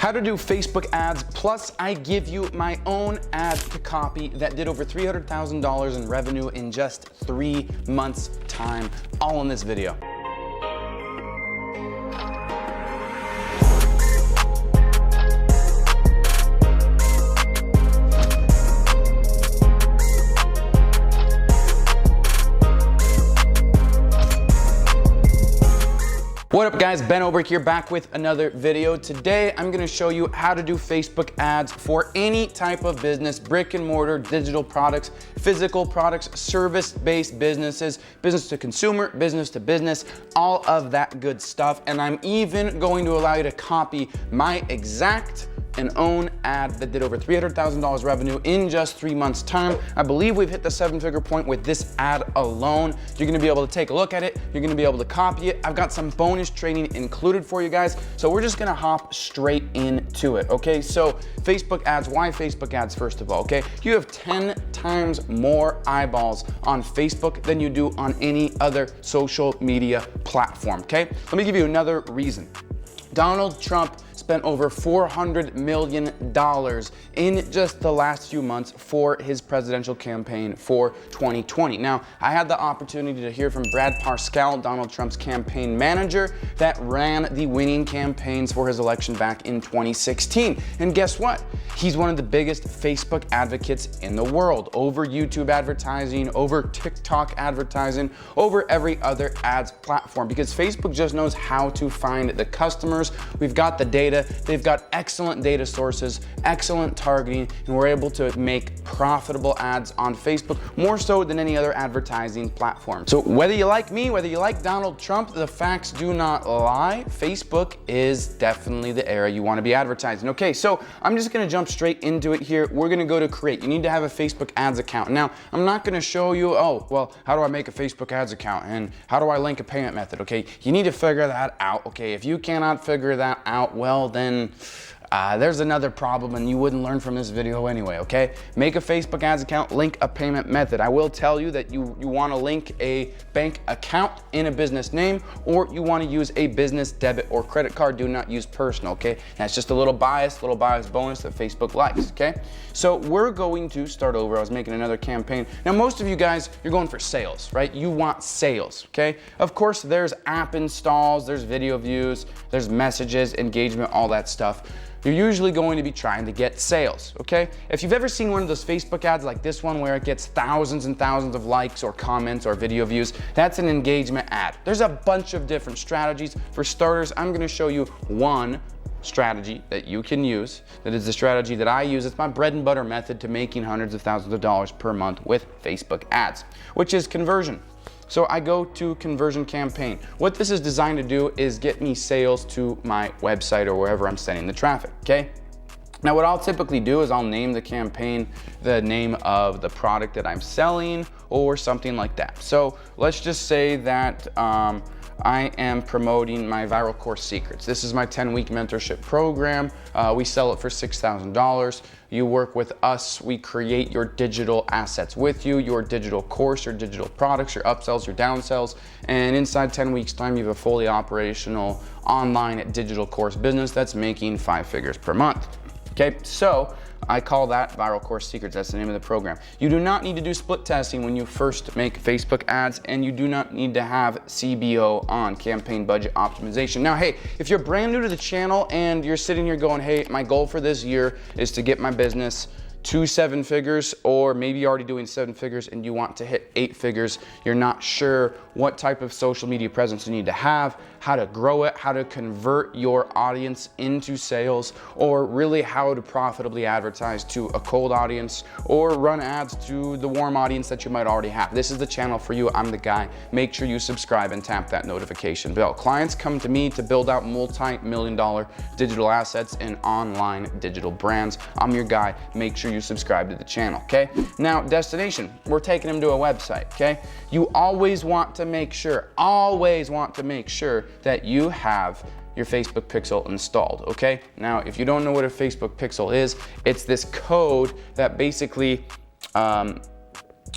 how to do Facebook ads, plus I give you my own ad to copy that did over $300,000 in revenue in just 3 months time, all in this video. What up guys, Ben Oberg here, back with another video. Today I'm gonna show you how to do Facebook ads for any type of business, brick and mortar, digital products, physical products, service-based businesses, business to consumer, business to business, all of that good stuff. And I'm even going to allow you to copy my exact and own ad that did over $300,000 revenue in just 3 months time. I believe we've hit the 7-figure point with this ad alone. You're gonna be able to take a look at it. You're gonna be able to copy it. I've got some bonus training included for you guys. So we're just gonna hop straight into it, okay? So Facebook ads, why Facebook ads first of all, okay? You have 10 times more eyeballs on Facebook than you do on any other social media platform, okay? Let me give you another reason. Donald Trump spent over $400 million in just the last few months for his presidential campaign for 2020. Now, I had the opportunity to hear from Brad Parscale, Donald Trump's campaign manager, that ran the winning campaigns for his election back in 2016. And guess what? He's one of the biggest Facebook advocates in the world, over YouTube advertising, over TikTok advertising, over every other ads platform, because Facebook just knows how to find the customers. We've got the data. They've got excellent data sources, excellent targeting, and we're able to make profitable ads on Facebook, more so than any other advertising platform. So whether you like me, whether you like Donald Trump, the facts do not lie. Facebook is definitely the area you want to be advertising. Okay, so I'm just gonna jump straight into it here. We're gonna go to create. You need to have a Facebook ads account. Now, I'm not gonna show you, oh, well, how do I make a Facebook ads account and how do I link a payment method, okay? You need to figure that out, okay? If you cannot figure that out, well, then there's another problem and you wouldn't learn from this video anyway, okay? Make a Facebook ads account, link a payment method. I will tell you that you wanna link a bank account in a business name, or you wanna use a business debit or credit card. Do not use personal, okay? That's just a little bias bonus that Facebook likes, okay? So we're going to start over. I was making another campaign. Now, most of you guys, you're going for sales, right? You want sales, okay? Of course, there's app installs, there's video views, there's messages, engagement, all that stuff. You're usually going to be trying to get sales, okay? If you've ever seen one of those Facebook ads like this one where it gets thousands and thousands of likes or comments or video views, that's an engagement ad. There's a bunch of different strategies. For starters, I'm gonna show you one strategy that you can use. That is the strategy that I use. It's my bread and butter method to making hundreds of thousands of dollars per month with Facebook ads, which is conversion. So I go to conversion campaign. What this is designed to do is get me sales to my website or wherever I'm sending the traffic, okay? Now what I'll typically do is I'll name the campaign the name of the product that I'm selling or something like that. So let's just say that I am promoting my Viral Course Secrets. This is my 10-week mentorship program. We sell it for $6,000. You work with us, we create your digital assets with you, your digital course, your digital products, your upsells, your downsells, and inside 10 weeks time, you have a fully operational online digital course business that's making 5 figures per month. Okay, so I call that Viral Course Secrets. That's the name of the program. You do not need to do split testing when you first make Facebook ads, and you do not need to have CBO on, campaign budget optimization. Now, hey, if you're brand new to the channel and you're sitting here going, hey, my goal for this year is to get my business to 7 figures, or maybe you're already doing 7 figures and you want to hit 8 figures, you're not sure what type of social media presence you need to have, how to grow it, how to convert your audience into sales, or really how to profitably advertise to a cold audience or run ads to the warm audience that you might already have. This is the channel for you. I'm the guy. Make sure you subscribe and tap that notification bell. Clients come to me to build out multi-million-dollar digital assets and online digital brands. I'm your guy. Make sure you subscribe to the channel, okay? Now, destination, we're taking them to a website, okay? You always want to make sure that you have your Facebook pixel installed, okay? Now, if you don't know what a Facebook pixel is, it's this code that basically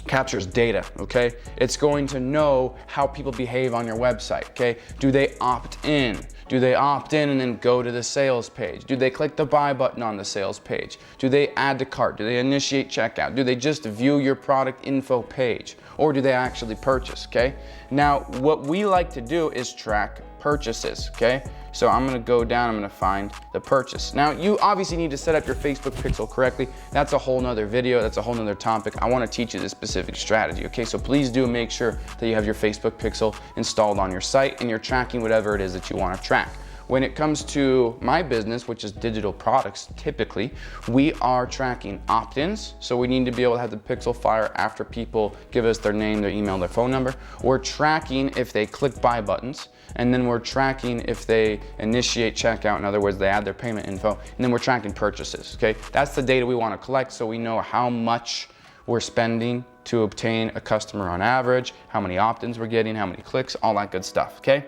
captures data, okay? It's going to know how people behave on your website, okay? Do they opt in? Do they opt in and then go to the sales page? Do they click the buy button on the sales page? Do they add to cart? Do they initiate checkout? Do they just view your product info page? Or do they actually purchase, okay? Now, what we like to do is track purchases, okay? So I'm gonna go down, I'm gonna find the purchase. Now, you obviously need to set up your Facebook pixel correctly. That's a whole nother video, that's a whole nother topic. I wanna teach you this specific strategy, okay? So please do make sure that you have your Facebook pixel installed on your site and you're tracking whatever it is that you wanna track. When it comes to my business, which is digital products, typically, we are tracking opt-ins. So we need to be able to have the pixel fire after people give us their name, their email, their phone number. We're tracking if they click buy buttons, and then we're tracking if they initiate checkout. In other words, they add their payment info, and then we're tracking purchases, okay? That's the data we want to collect so we know how much we're spending to obtain a customer on average, how many opt-ins we're getting, how many clicks, all that good stuff, okay?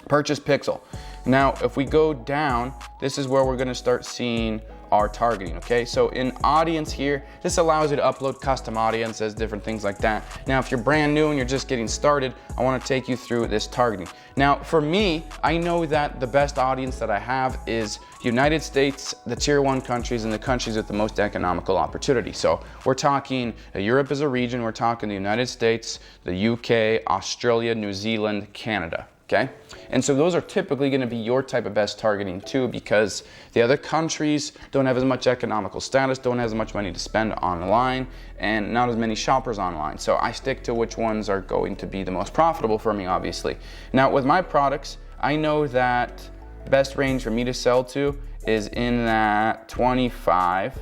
Purchase pixel. Now, if we go down, this is where we're gonna start seeing our targeting, okay? So in audience here, this allows you to upload custom audiences, different things like that. Now, if you're brand new and you're just getting started, I wanna take you through this targeting. Now, for me, I know that the best audience that I have is United States, the tier 1 countries, and the countries with the most economical opportunity. So we're talking Europe as a region, we're talking the United States, the UK, Australia, New Zealand, Canada. Okay? And so those are typically going to be your type of best targeting too, because the other countries don't have as much economical status, don't have as much money to spend online, and not as many shoppers online. So I stick to which ones are going to be the most profitable for me, obviously. Now with my products, I know that the best range for me to sell to is in that 25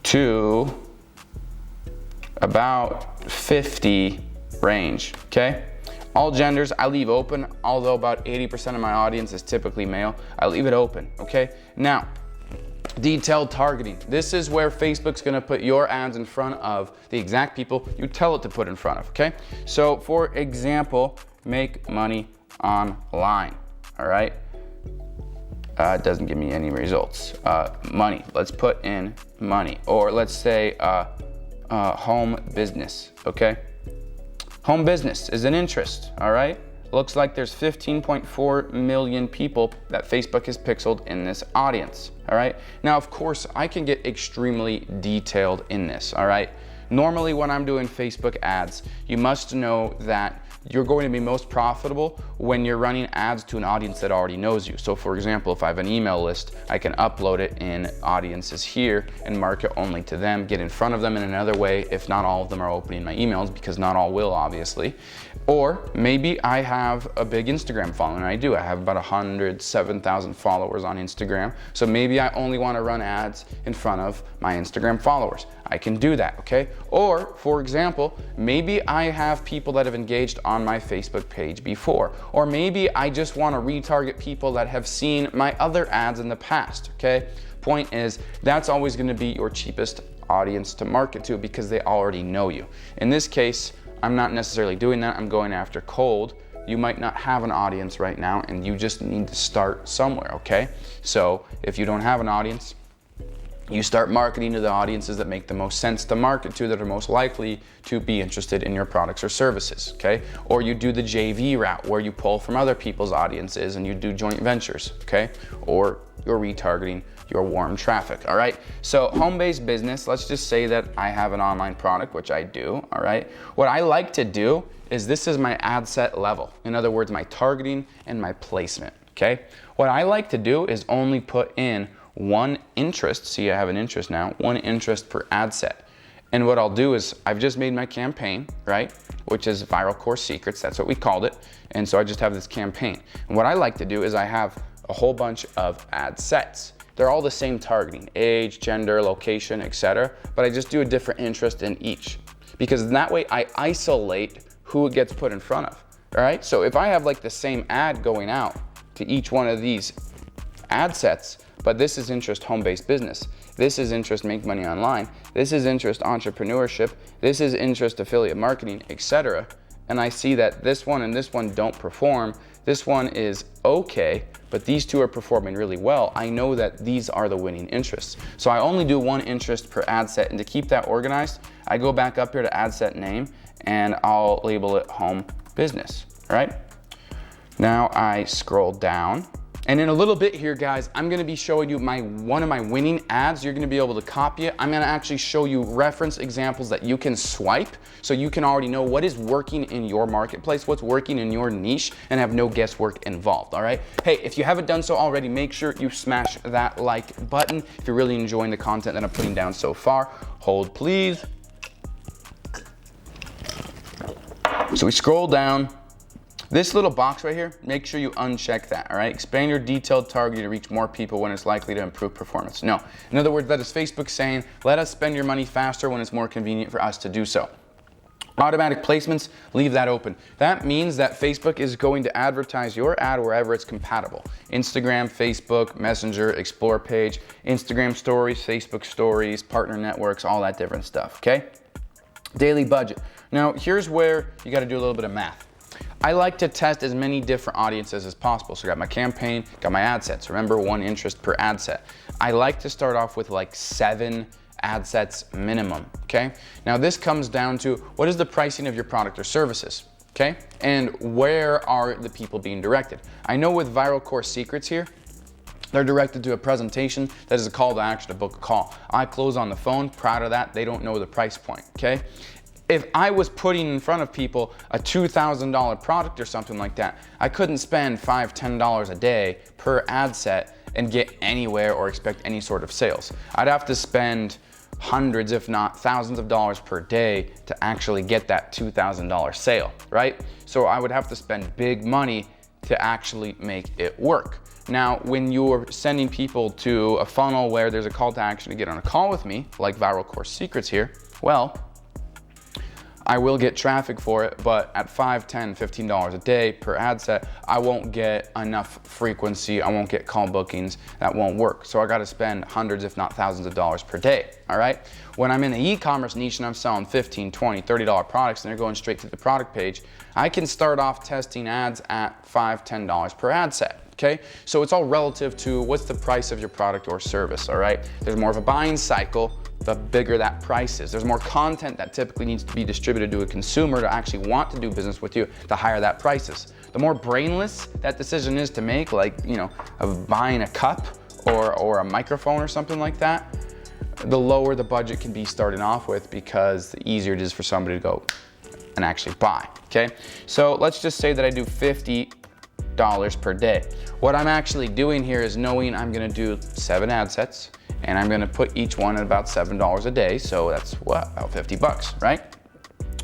to about 50 range, okay? All genders I leave open, although about 80% of my audience is typically male. I leave it open, okay? Now, detailed targeting. This is where Facebook's gonna put your ads in front of the exact people you tell it to put in front of, okay? So for example, make money online, all right? It doesn't give me any results. Money, let's put in money. Or let's say home business, okay? Home business is an interest, all right? Looks like there's 15.4 million people that Facebook has pixeled in this audience, all right? Now, of course, I can get extremely detailed in this, all right? Normally, when I'm doing Facebook ads, you must know that you're going to be most profitable when you're running ads to an audience that already knows you. So for example, if I have an email list, I can upload it in audiences here and market only to them, get in front of them in another way if not all of them are opening my emails, because not all will, obviously. Or maybe I have a big Instagram following. I do. I have about 107,000 followers on Instagram. So maybe I only want to run ads in front of my Instagram followers. I can do that, okay? Or, for example, maybe I have people that have engaged on my Facebook page before. Or maybe I just want to retarget people that have seen my other ads in the past, okay? Point is, that's always going to be your cheapest audience to market to because they already know you. In this case, I'm not necessarily doing that. I'm going after cold. You might not have an audience right now and you just need to start somewhere, okay? So if you don't have an audience, you start marketing to the audiences that make the most sense to market to, that are most likely to be interested in your products or services, okay? Or you do the JV route where you pull from other people's audiences and you do joint ventures, okay? Or you're retargeting your warm traffic, all right? So home-based business, let's just say that I have an online product, which I do, all right? What I like to do is this is my ad set level. In other words, my targeting and my placement, okay? What I like to do is only put in one interest, see I have an interest now, one interest per ad set. And what I'll do is I've just made my campaign, right? Which is Viral Course Secrets, that's what we called it. And so I just have this campaign. And what I like to do is I have a whole bunch of ad sets. They're all the same targeting, age, gender, location, etc. But I just do a different interest in each. Because in that way I isolate who it gets put in front of, all right? So if I have like the same ad going out to each one of these ad sets, but this is interest home-based business, this is interest make money online, this is interest entrepreneurship, this is interest affiliate marketing, etc. And I see that this one and this one don't perform, This one is okay, but these two are performing really well. I know that these are the winning interests. So I only do one interest per ad set, and to keep that organized, I go back up here to ad set name and I'll label it home business, all right? Now I scroll down, and in a little bit here, guys, I'm gonna be showing you one of my winning ads. You're gonna be able to copy it. I'm gonna actually show you reference examples that you can swipe so you can already know what is working in your marketplace, what's working in your niche, and have no guesswork involved, all right? Hey, if you haven't done so already, make sure you smash that like button. If you're really enjoying the content that I'm putting down so far, hold please. So we scroll down. This little box right here, make sure you uncheck that, all right? Expand your detailed target to reach more people when it's likely to improve performance. No, in other words, that is Facebook saying, let us spend your money faster when it's more convenient for us to do so. Automatic placements, leave that open. That means that Facebook is going to advertise your ad wherever it's compatible. Instagram, Facebook, Messenger, Explore page, Instagram stories, Facebook stories, partner networks, all that different stuff, okay? Daily budget. Now, here's where you gotta do a little bit of math. I like to test as many different audiences as possible. So I got my campaign, got my ad sets. Remember, one interest per ad set. I like to start off with like 7 ad sets minimum, okay? Now this comes down to what is the pricing of your product or services, okay? And where are the people being directed? I know with Viral Course Secrets here, they're directed to a presentation that is a call to action to book a call. I close on the phone, proud of that, they don't know the price point, okay? If I was putting in front of people a $2,000 product or something like that, I couldn't spend $5, $10 a day per ad set and get anywhere or expect any sort of sales. I'd have to spend hundreds, if not thousands of dollars per day to actually get that $2,000 sale, right? So I would have to spend big money to actually make it work. Now, when you're sending people to a funnel where there's a call to action to get on a call with me, like Viral Course Secrets here, well, I will get traffic for it, but at $5, $10, $15 a day per ad set, I won't get enough frequency, I won't get call bookings, that won't work. So I gotta spend hundreds, if not thousands of dollars per day, all right? When I'm in the e-commerce niche and I'm selling $15, $20, $30 products and they're going straight to the product page, I can start off testing ads at $5, $10 per ad set. Okay, so it's all relative to what's the price of your product or service, all right? There's more of a buying cycle, the bigger that price is. There's more content that typically needs to be distributed to a consumer to actually want to do business with you, the higher that price is. The more brainless that decision is to make, like, you know, of buying a cup or a microphone or something like that, the lower the budget can be starting off with, because the easier it is for somebody to go and actually buy, okay? So let's just say that I do $50 per day. What I'm actually doing here is knowing I'm gonna do 7 ad sets, and I'm gonna put each one at about $7 a day, so that's what, about 50 bucks, right?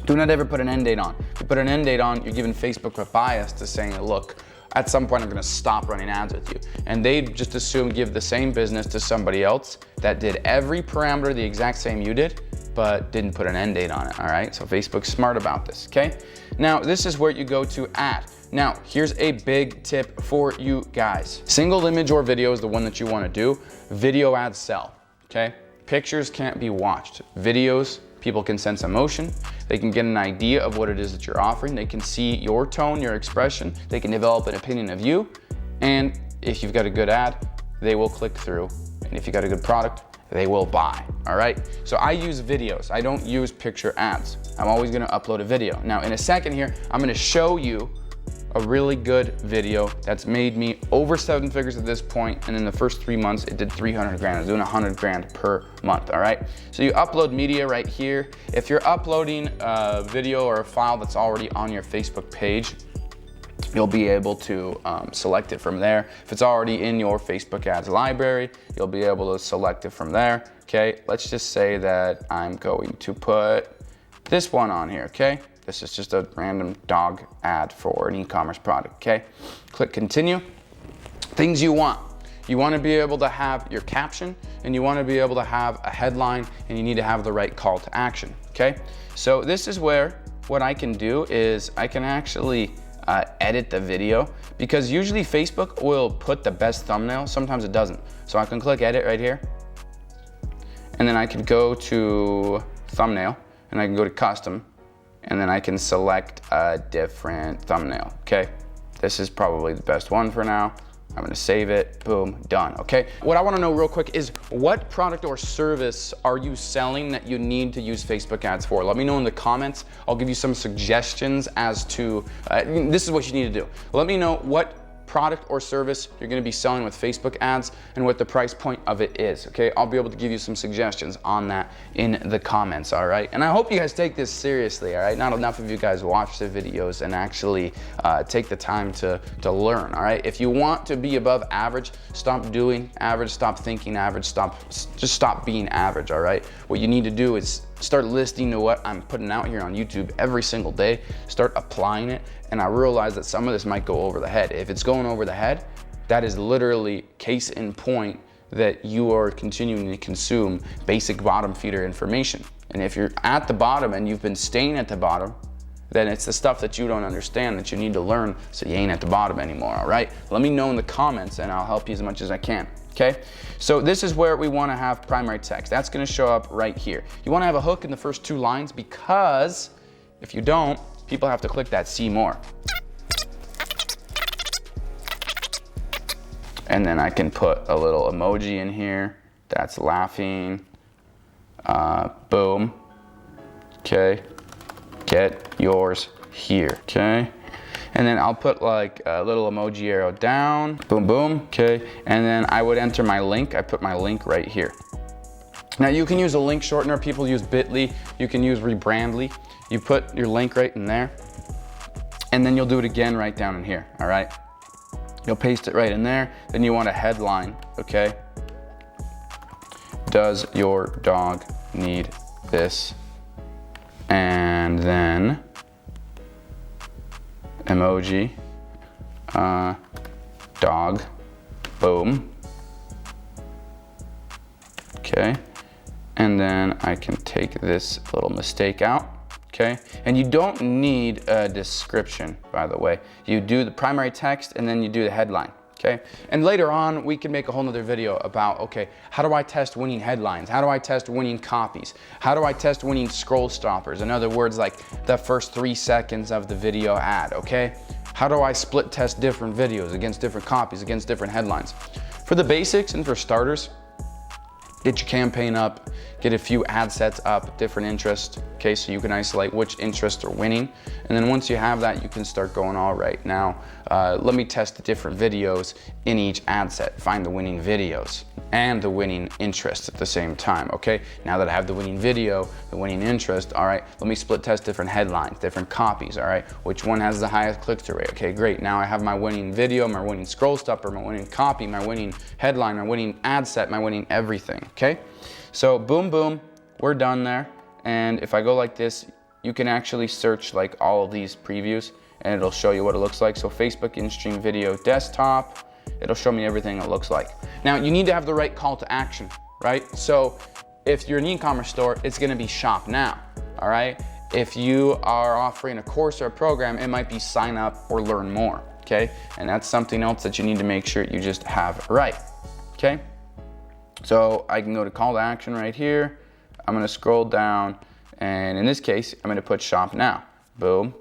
Do not ever put an end date on. If you put an end date on, you're giving Facebook a bias to saying, look, at some point I'm gonna stop running ads with you. And they just assume give the same business to somebody else that did every parameter the exact same you did, but didn't put an end date on it, all right? So Facebook's smart about this, okay? Now, this is where you go to ad. Now, here's a big tip for you guys. Single image or video is the one that you wanna do. Video ads sell, okay? Pictures can't be watched. Videos, people can sense emotion. They can get an idea of what it is that you're offering. They can see your tone, your expression. They can develop an opinion of you. And if you've got a good ad, they will click through. And if you got a good product, they will buy, all right? So I use videos. I don't use picture ads. I'm always gonna upload a video. Now, in a second here, I'm gonna show you a really good video that's made me over 7 figures at this point, and in the first 3 months it did 300 grand. I was doing 100 grand per month, all right? So you upload media right here. If you're uploading a video or a file that's already on your Facebook page, you'll be able to select it from there. If it's already in your Facebook ads library, you'll be able to select it from there, okay? Let's just say that I'm going to put this one on here, okay? This is just a random dog ad for an e-commerce product, okay? Click continue. Things you want. You want to be able to have your caption, and you want to be able to have a headline, and you need to have the right call to action, okay? So this is where what I can do is I can actually edit the video, because usually Facebook will put the best thumbnail, sometimes it doesn't. So I can click edit right here, and then I can go to thumbnail, and I can go to custom, and then I can select a different thumbnail, okay? This is probably the best one for now. I'm gonna save it, boom, done, okay? What I wanna know real quick is what product or service are you selling that you need to use Facebook ads for? Let me know in the comments. I'll give you some suggestions as to, this is what you need to do. Let me know what product or service you're gonna be selling with Facebook ads and what the price point of it is, okay? I'll be able to give you some suggestions on that in the comments, all right? And I hope you guys take this seriously, all right? Not enough of you guys watch the videos and actually take the time to learn, all right? If you want to be above average, stop doing average, stop thinking average, just stop being average, all right? What you need to do is start listening to what I'm putting out here on YouTube every single day, start applying it, and I realize that some of this might go over the head. If it's going over the head, that is literally case in point that you are continuing to consume basic bottom feeder information. And if you're at the bottom and you've been staying at the bottom, then it's the stuff that you don't understand that you need to learn so you ain't at the bottom anymore, all right? Let me know in the comments and I'll help you as much as I can. Okay, so this is where we want to have primary text. That's going to show up right here. You want to have a hook in the first 2 lines because if you don't, people have to click that see more. And then I can put a little emoji in here that's laughing. Boom. Okay, get yours here. Okay. And then I'll put like a little emoji arrow down, boom, boom, okay? And then I would enter my link. I put my link right here. Now you can use a link shortener. People use Bitly. You can use Rebrandly. You put your link right in there, and then you'll do it again right down in here, all right? You'll paste it right in there. Then you want a headline, okay? Does your dog need this? And then emoji, dog, boom, okay, and then I can take this little mistake out, okay, and you don't need a description, by the way. You do the primary text and then you do the headline, okay, and later on we can make a whole nother video about, okay, how do I test winning headlines? How do I test winning copies? How do I test winning scroll stoppers? In other words, like the first 3 seconds of the video ad, okay? How do I split test different videos against different copies, against different headlines? For the basics and for starters, get your campaign up, get a few ad sets up, different interests, okay, so you can isolate which interests are winning. And then once you have that, you can start going, all right, now let me test the different videos in each ad set, find the winning videos and the winning interest at the same time, okay? Now that I have the winning video, the winning interest, all right, let me split test different headlines, different copies, all right? Which one has the highest click-through rate? Okay, great. Now I have my winning video, my winning scroll stopper, my winning copy, my winning headline, my winning ad set, my winning everything, okay? So boom, boom, we're done there. And if I go like this, you can actually search like all of these previews and it'll show you what it looks like. So Facebook in-stream video desktop, it'll show me everything it looks like. Now you need to have the right call to action, right? So if you're an e-commerce store, it's gonna be shop now, all right? If you are offering a course or a program, it might be sign up or learn more, okay? And that's something else that you need to make sure you just have right, okay? So I can go to call to action right here. I'm gonna scroll down, and in this case, I'm gonna put shop now, boom.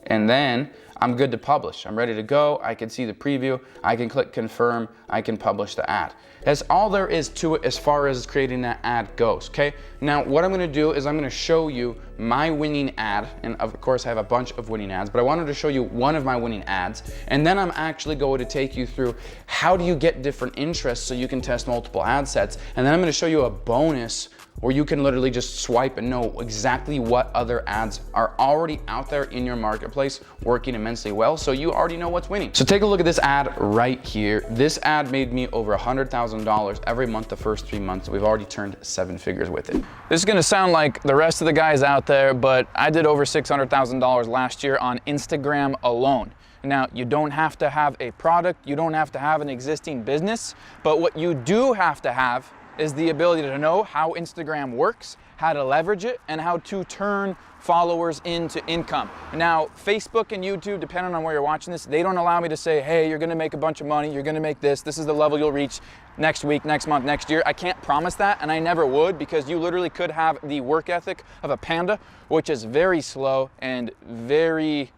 And then I'm good to publish. I'm ready to go. I can see the preview. I can click confirm. I can publish the ad. That's all there is to it as far as creating that ad goes, okay? Now, what I'm gonna do is I'm gonna show you my winning ad, and of course I have a bunch of winning ads, but I wanted to show you one of my winning ads, and then I'm actually going to take you through how do you get different interests so you can test multiple ad sets, and then I'm gonna show you a bonus where you can literally just swipe and know exactly what other ads are already out there in your marketplace working immensely well, so you already know what's winning. So take a look at this ad right here. This ad made me over $100,000 every month the first 3 months. We've already turned 7 figures with it. This is gonna sound like the rest of the guys out there, but I did over $600,000 last year on Instagram alone. Now, you don't have to have a product, you don't have to have an existing business, but what you do have to have is the ability to know how Instagram works, how to leverage it, and how to turn followers into income. Now, Facebook and YouTube, depending on where you're watching this, they don't allow me to say, hey, you're gonna make a bunch of money, you're gonna make this is the level you'll reach next week, next month, next year. I can't promise that, and I never would, because you literally could have the work ethic of a panda, which is very slow and very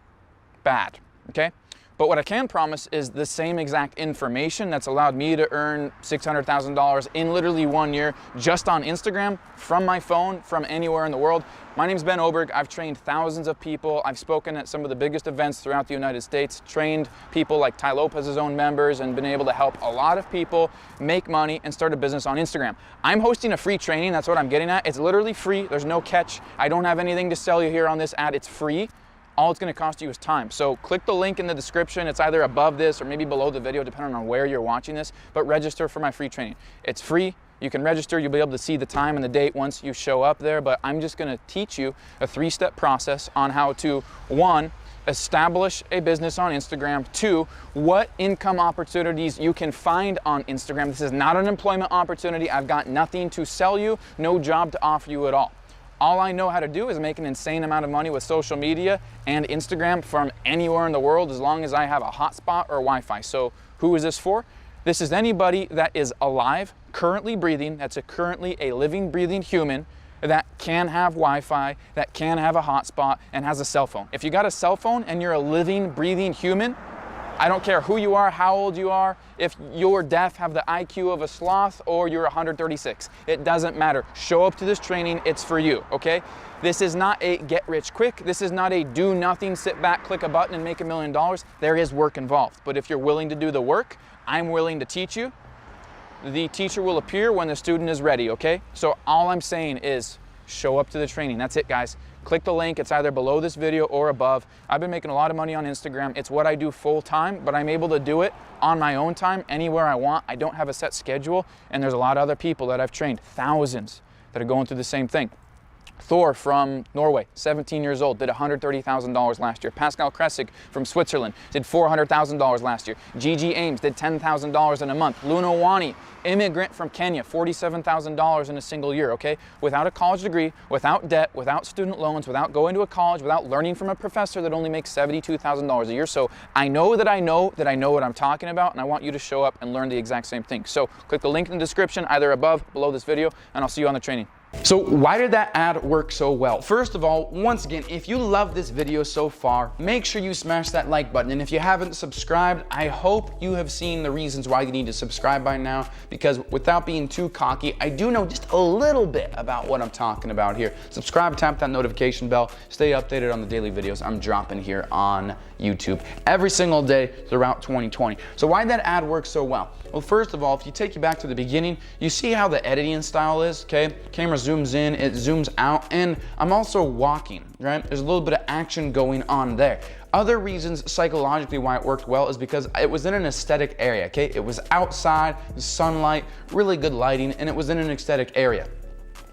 bad, okay? But what I can promise is the same exact information that's allowed me to earn $600,000 in literally 1 year just on Instagram from my phone from anywhere in the world. My name's Ben Oberg. I've trained thousands of people. I've spoken at some of the biggest events throughout the United States, trained people like Tai Lopez's own members, and been able to help a lot of people make money and start a business on Instagram. I'm hosting a free training. That's what I'm getting at. It's literally free. There's no catch. I don't have anything to sell you here on this ad. It's free. All it's going to cost you is time. So click the link in the description. It's either above this or maybe below the video, depending on where you're watching this, but register for my free training. It's free. You can register. You'll be able to see the time and the date once you show up there, but I'm just going to teach you a 3-step process on how to, 1, establish a business on Instagram, 2, what income opportunities you can find on Instagram. This is not an employment opportunity. I've got nothing to sell you, no job to offer you at all. All I know how to do is make an insane amount of money with social media and Instagram from anywhere in the world as long as I have a hotspot or Wi-Fi. So who is this for? This is anybody that is alive, currently breathing, that's currently a living, breathing human that can have Wi-Fi, that can have a hotspot, and has a cell phone. If you got a cell phone and you're a living, breathing human, I don't care who you are, how old you are, if you're deaf, have the IQ of a sloth, or you're 136. It doesn't matter. Show up to this training, it's for you, okay? This is not a get rich quick. This is not a do nothing, sit back, click a button and make $1 million. There is work involved. But if you're willing to do the work, I'm willing to teach you. The teacher will appear when the student is ready, okay? So all I'm saying is show up to the training. That's it, guys. Click the link. It's either below this video or above. I've been making a lot of money on Instagram. It's what I do full time, but I'm able to do it on my own time, anywhere I want. I don't have a set schedule, and there's a lot of other people that I've trained, thousands, that are going through the same thing. Thor from Norway, 17 years old, did $130,000 last year. Pascal Kressig from Switzerland did $400,000 last year. Gigi Ames did $10,000 in a month. Luna Wani, immigrant from Kenya, $47,000 in a single year, okay? Without a college degree, without debt, without student loans, without going to a college, without learning from a professor that only makes $72,000 a year. So I know that I know what I'm talking about, and I want you to show up and learn the exact same thing. So click the link in the description, either above, below this video, and I'll see you on the training. So why did that ad work so well? First of all, once again, if you love this video so far, make sure you smash that like button. And if you haven't subscribed, I hope you have seen the reasons why you need to subscribe by now, because without being too cocky, I do know just a little bit about what I'm talking about here. Subscribe, tap that notification bell, stay updated on the daily videos I'm dropping here on YouTube every single day throughout 2020. So why did that ad work so well? Well, first of all, if you take you back to the beginning, you see how the editing style is, okay? Camera zooms in, it zooms out, and I'm also walking, right? There's a little bit of action going on there. Other reasons psychologically why it worked well is because it was in an aesthetic area, okay? It was outside, the sunlight, really good lighting, and it was in an aesthetic area.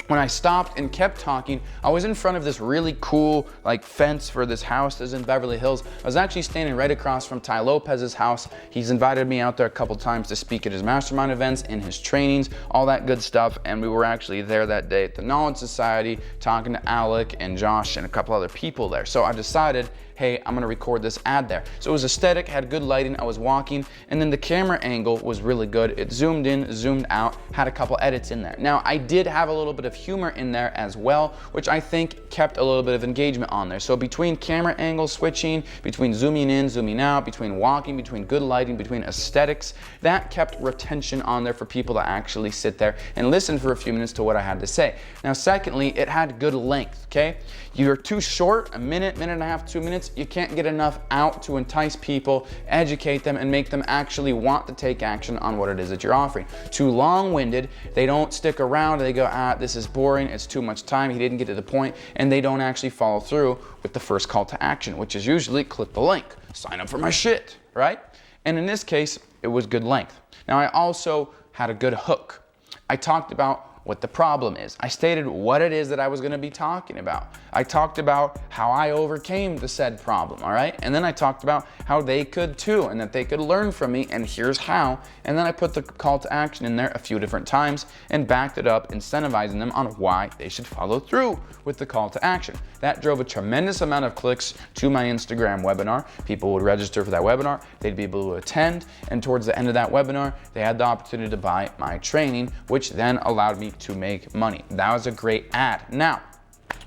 When I stopped and kept talking, I was in front of this really cool like fence for this house that's in Beverly Hills. I was actually standing right across from Tai Lopez's house. He's invited me out there a couple times to speak at his mastermind events, in his trainings, all that good stuff. And we were actually there that day at the Knowledge Society talking to Alec and Josh and a couple other people there. So I decided, hey, I'm gonna record this ad there. So it was aesthetic, had good lighting, I was walking, and then the camera angle was really good. It zoomed in, zoomed out, had a couple edits in there. Now, I did have a little bit of humor in there as well, which I think kept a little bit of engagement on there. So between camera angle switching, between zooming in, zooming out, between walking, between good lighting, between aesthetics, that kept retention on there for people to actually sit there and listen for a few minutes to what I had to say. Now, secondly, it had good length, okay? You're too short, a minute, minute and a half, 2 minutes, you can't get enough out to entice people, educate them, and make them actually want to take action on what it is that you're offering. Too long-winded, they don't stick around, they go, this is boring, it's too much time, he didn't get to the point, and they don't actually follow through with the first call to action, which is usually click the link, sign up for my shit, right? And in this case, it was good length. Now, I also had a good hook. I talked about what the problem is. I stated what it is that I was gonna be talking about. I talked about how I overcame the said problem, all right? And then I talked about how they could too, and that they could learn from me, and here's how. And then I put the call to action in there a few different times and backed it up, incentivizing them on why they should follow through with the call to action. That drove a tremendous amount of clicks to my Instagram webinar. People would register for that webinar, they'd be able to attend, and towards the end of that webinar, they had the opportunity to buy my training, which then allowed me to make money. That was a great ad. Now,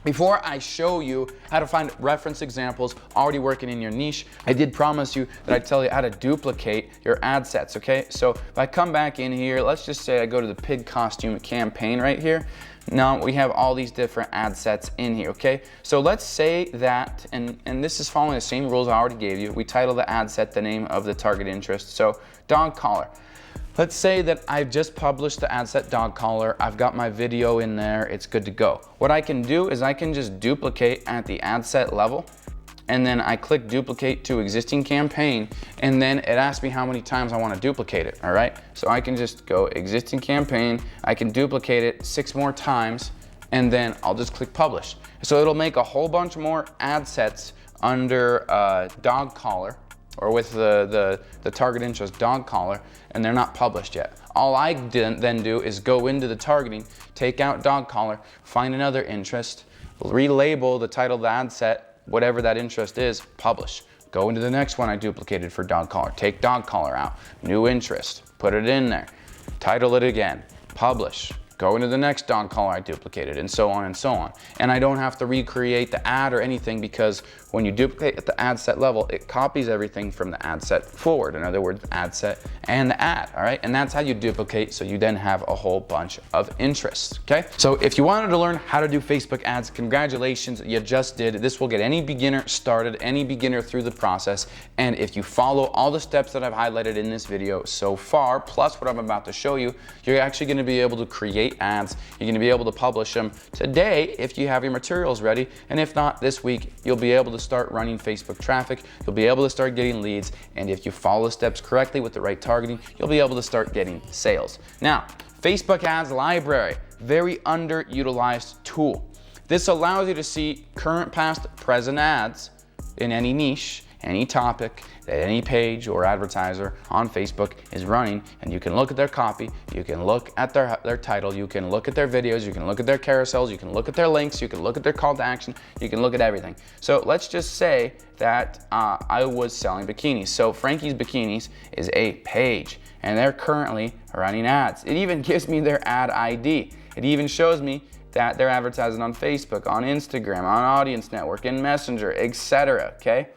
Before I show you how to find reference examples already working in your niche, I did promise you that I'd tell you how to duplicate your ad sets, okay? So if I come back in here, let's just say I go to the pig costume campaign right here. Now we have all these different ad sets in here, okay? So let's say that, and this is following the same rules I already gave you. We title the ad set the name of the target interest. So dog collar. Let's say that I've just published the ad set dog collar. I've got my video in there. It's good to go. What I can do is I can just duplicate at the ad set level, and then I click duplicate to existing campaign, and then it asks me how many times I want to duplicate it, all right? So I can just go existing campaign, I can duplicate it 6 more times, and then I'll just click publish. So it'll make a whole bunch more ad sets under dog collar, or with the target interest dog collar, and they're not published yet. All I then do is go into the targeting, take out dog collar, find another interest, relabel the title of the ad set, whatever that interest is, publish. Go into the next one I duplicated for dog collar, take dog collar out, new interest, put it in there, title it again, publish. Go into the next dog collar I duplicated, and so on and so on. And I don't have to recreate the ad or anything, because when you duplicate at the ad set level, it copies everything from the ad set forward. In other words, ad set and the ad, all right? And that's how you duplicate, so you then have a whole bunch of interests, okay? So if you wanted to learn how to do Facebook ads, congratulations, you just did. This will get any beginner started, any beginner through the process. And if you follow all the steps that I've highlighted in this video so far, plus what I'm about to show you, you're actually gonna be able to create ads. You're going to be able to publish them today if you have your materials ready, and if not, this week you'll be able to start running Facebook traffic. You'll be able to start getting leads, and if you follow the steps correctly with the right targeting, you'll be able to start getting sales. Now, Facebook ads library, very underutilized tool. This allows you to see current, past, present ads in any niche, any topic that any page or advertiser on Facebook is running, and you can look at their copy, you can look at their title, you can look at their videos, you can look at their carousels, you can look at their links, you can look at their call to action, you can look at everything. So let's just say that I was selling bikinis. So Frankie's Bikinis is a page, and they're currently running ads. It even gives me their ad ID. It even shows me that they're advertising on Facebook, on Instagram, on Audience Network, in Messenger, etc. Okay?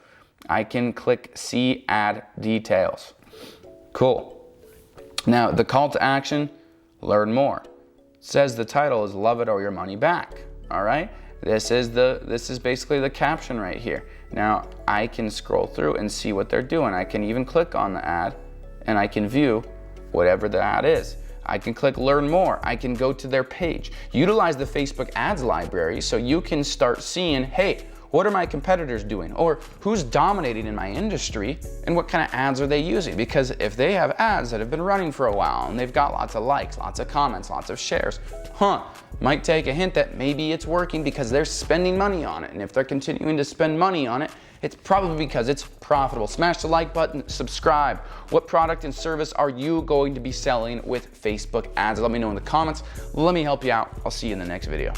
I can click see ad details. Cool. Now the call to action, learn more. It says the title is love it or your money back. All right. This is basically the caption right here. Now I can scroll through and see what they're doing. I can even click on the ad and I can view whatever the ad is. I can click learn more. I can go to their page. Utilize the Facebook ads library so you can start seeing, hey, what are my competitors doing? Or who's dominating in my industry, and what kind of ads are they using? Because if they have ads that have been running for a while and they've got lots of likes, lots of comments, lots of shares, might take a hint that maybe it's working because they're spending money on it. And if they're continuing to spend money on it, it's probably because it's profitable. Smash the like button, subscribe. What product and service are you going to be selling with Facebook ads? Let me know in the comments. Let me help you out. I'll see you in the next video.